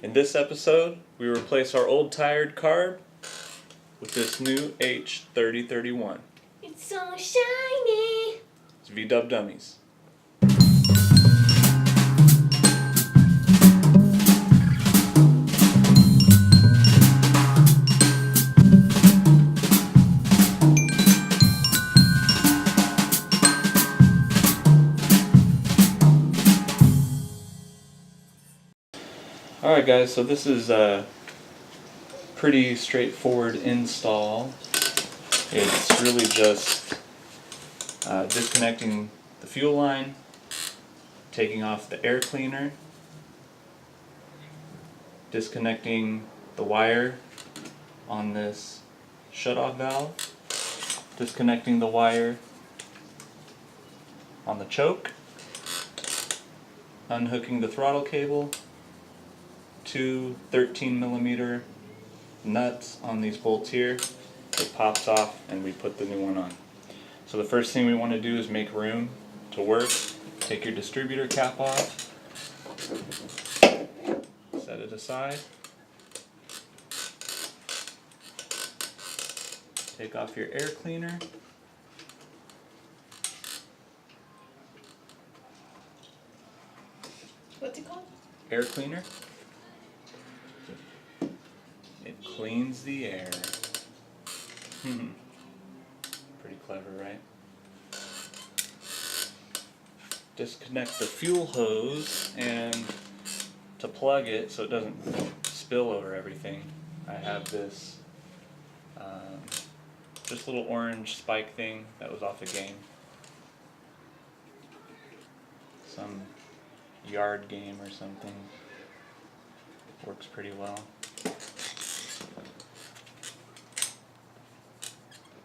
In this episode, we replace our old tired carb with this new h3031. It's so shiny! It's V-Dub Dummies. Alright guys, so this is a pretty straightforward install. It's really just disconnecting the fuel line, taking off the air cleaner, disconnecting the wire on this shutoff valve, disconnecting the wire on the choke, unhooking the throttle cable, two 13mm nuts on these bolts here. It pops off and we put the new one on. So the first thing we want to do is make room to work. Take your distributor cap off, set it aside, take off your air cleaner, What's it called? air cleaner. It cleans the air. Pretty clever, right? Disconnect the fuel hose, and to plug it so it doesn't spill over everything, I have this just little orange spike thing that was off a game. Some yard game or something. Works pretty well.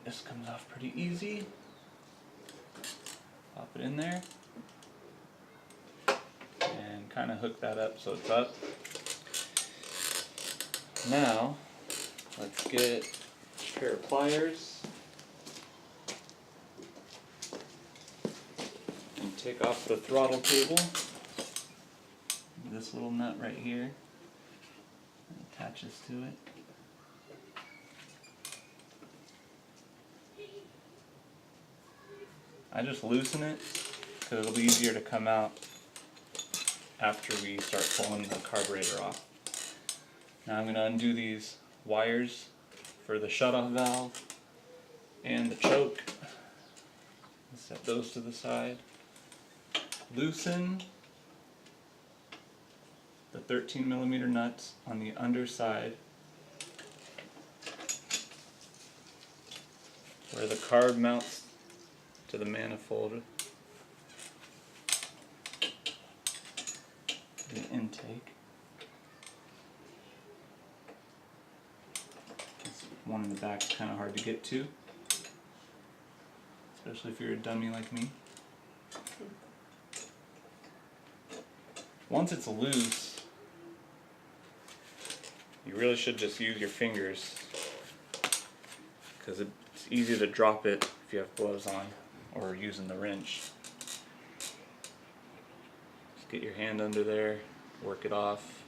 This comes off pretty easy. Pop it in there and kind of hook that up so it's up. Now let's get a pair of pliers and take off the throttle cable. This little nut right here attaches to it. I just loosen it because it'll be easier to come out after we start pulling the carburetor off. Now I'm going to undo these wires for the shutoff valve and the choke. Set those to the side. Loosen the 13mm nuts on the underside where the carb mounts to the manifold, the intake. This one in the back is kind of hard to get to, especially if you're a dummy like me. Once it's loose, you really should just use your fingers because it's easy to drop it if you have gloves on or using the wrench. Just get your hand under there, work it off.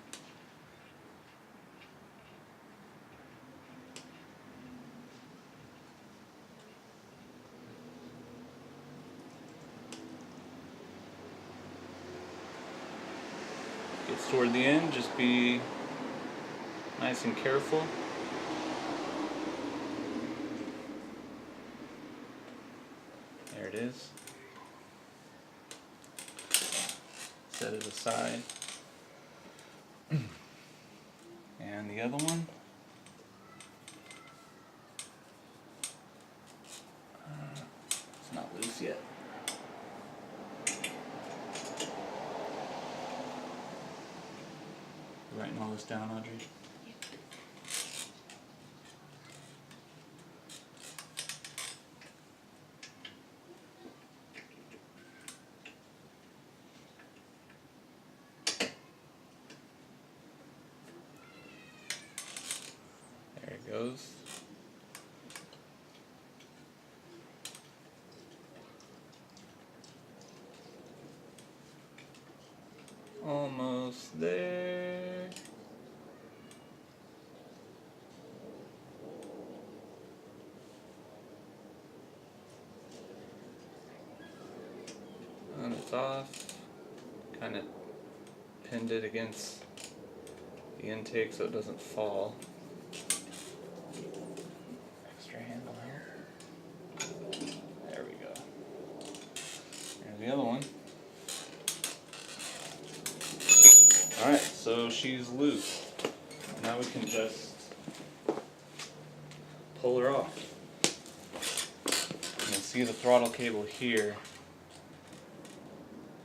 Gets toward the end, just be nice and careful. There it is. Set it aside. And the other one. It's not loose yet. You writing all this down, Audrey? There it goes. Almost there. bolts off, kind of pinned it against the intake so it doesn't fall. Extra handle here. There we go. There's the other one. Alright, so she's loose. Now we can just pull her off. You can see the throttle cable here.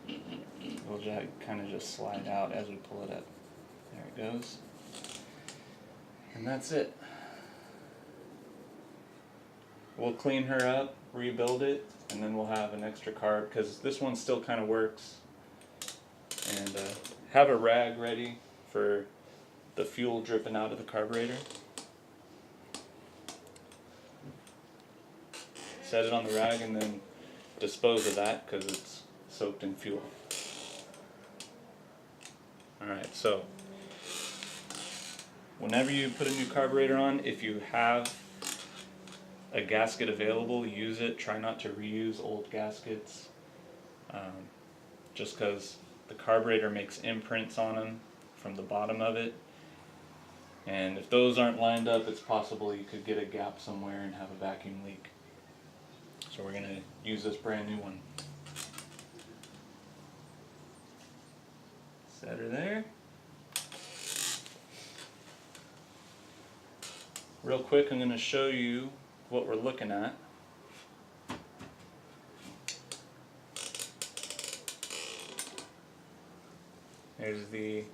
It'll kind of just slide out as we pull it up. There it goes. And that's it. We'll clean her up, rebuild it, and then we'll have an extra carb because this one still kind of works. And have a rag ready for the fuel dripping out of the carburetor. Set it on the rag and then dispose of that because it's soaked in fuel. Alright, so whenever you put a new carburetor on, if you have a gasket available, use it. Try not to reuse old gaskets, just because the carburetor makes imprints on them from the bottom of it, and if those aren't lined up, it's possible you could get a gap somewhere and have a vacuum leak. So we're going to use this brand new one. Set her there. Real quick, I'm going to show you what we're looking at. There's the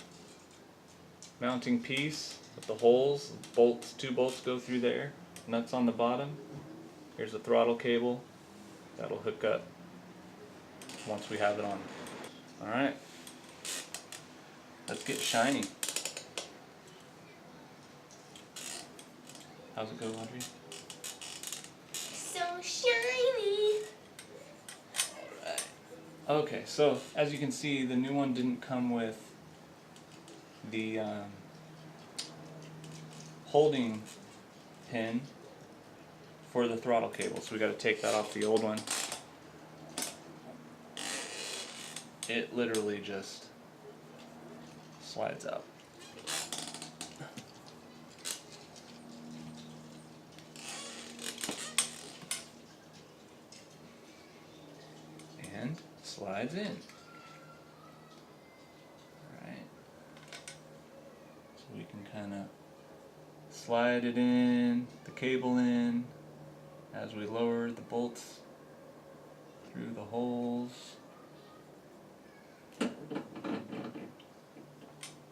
mounting piece with the holes. Bolts, 2 bolts go through there. Nuts on the bottom. Here's the throttle cable. That'll hook up once we have it on. Alright. Let's get shiny. How's it go, Audrey? So shiny. Alright. Okay, so as you can see, the new one didn't come with the holding pin for the throttle cable, so we got to take that off the old one. It literally just slides out. And slides in. Alright. So we can kind of slide it in, the cable in, as we lower the bolts through the holes.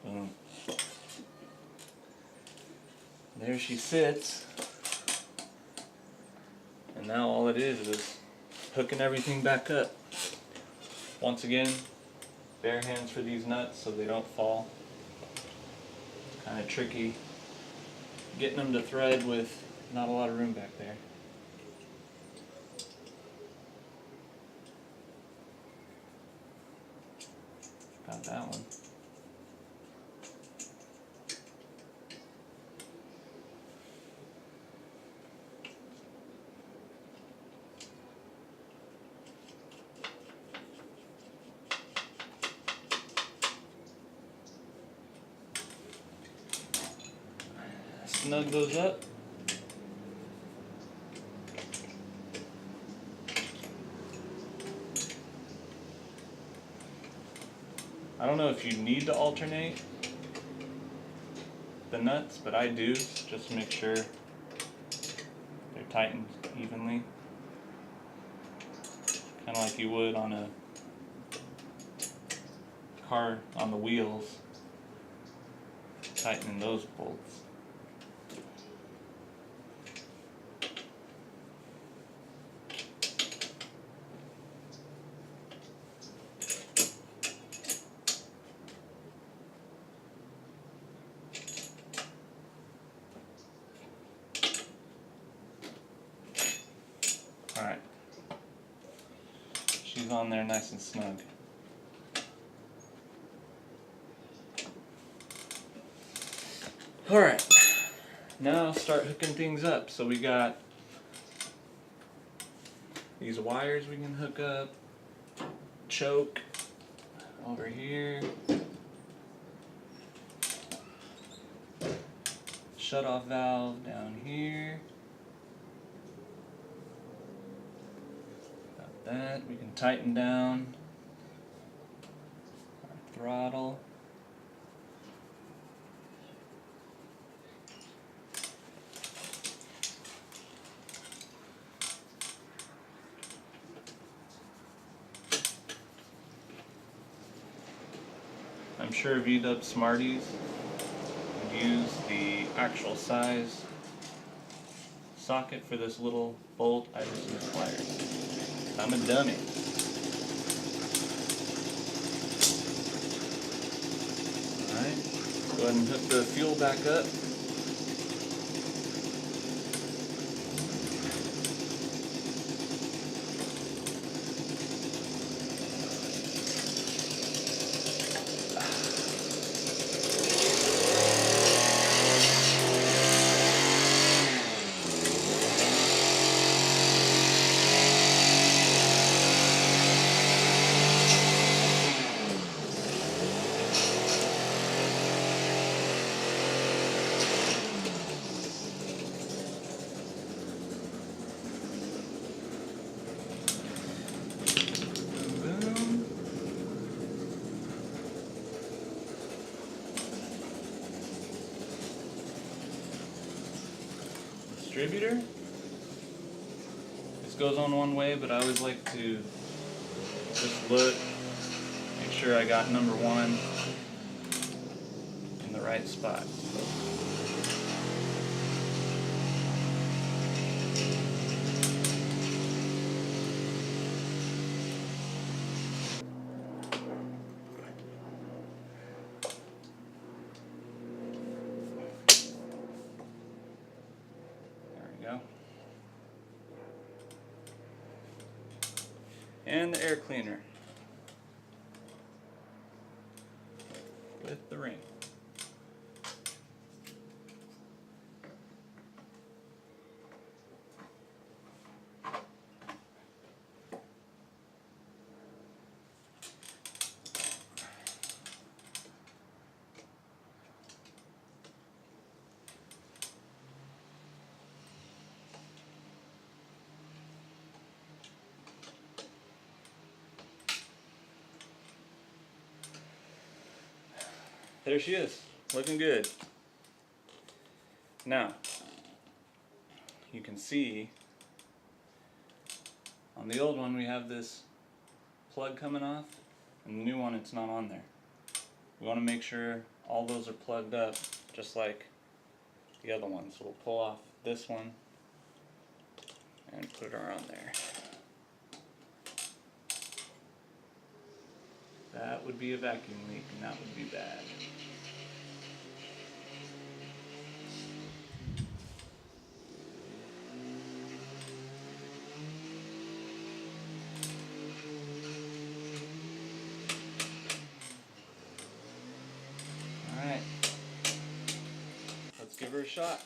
Boom. There she sits. And now all it is hooking everything back up. Once again, bare hands for these nuts so they don't fall. Kind of tricky getting them to thread with not a lot of room back there. Got that one. Snug those up. I don't know if you need to alternate the nuts, but I do, just to make sure they're tightened evenly. Kind of like you would on a car on the wheels, tightening those bolts. Alright, she's on there nice and snug. Alright, now I'll start hooking things up. So we got these wires we can hook up, choke over here. Shut-off valve down here. Got that. We can tighten down our throttle. I'm sure VW Smarties would use the actual size socket for this little bolt. I just use pliers. I'm a dummy. Alright, go ahead and hook the fuel back up. Distributor. This goes on one way, but I always like to just look, make sure I got number 1 in the right spot. And the air cleaner with the ring. There she is, looking good. Now, you can see on the old one we have this plug coming off, and the new one it's not on there. We want to make sure all those are plugged up just like the other one. So we'll pull off this one and put her on there. That would be a vacuum leak, and that would be bad. All right, let's give her a shot.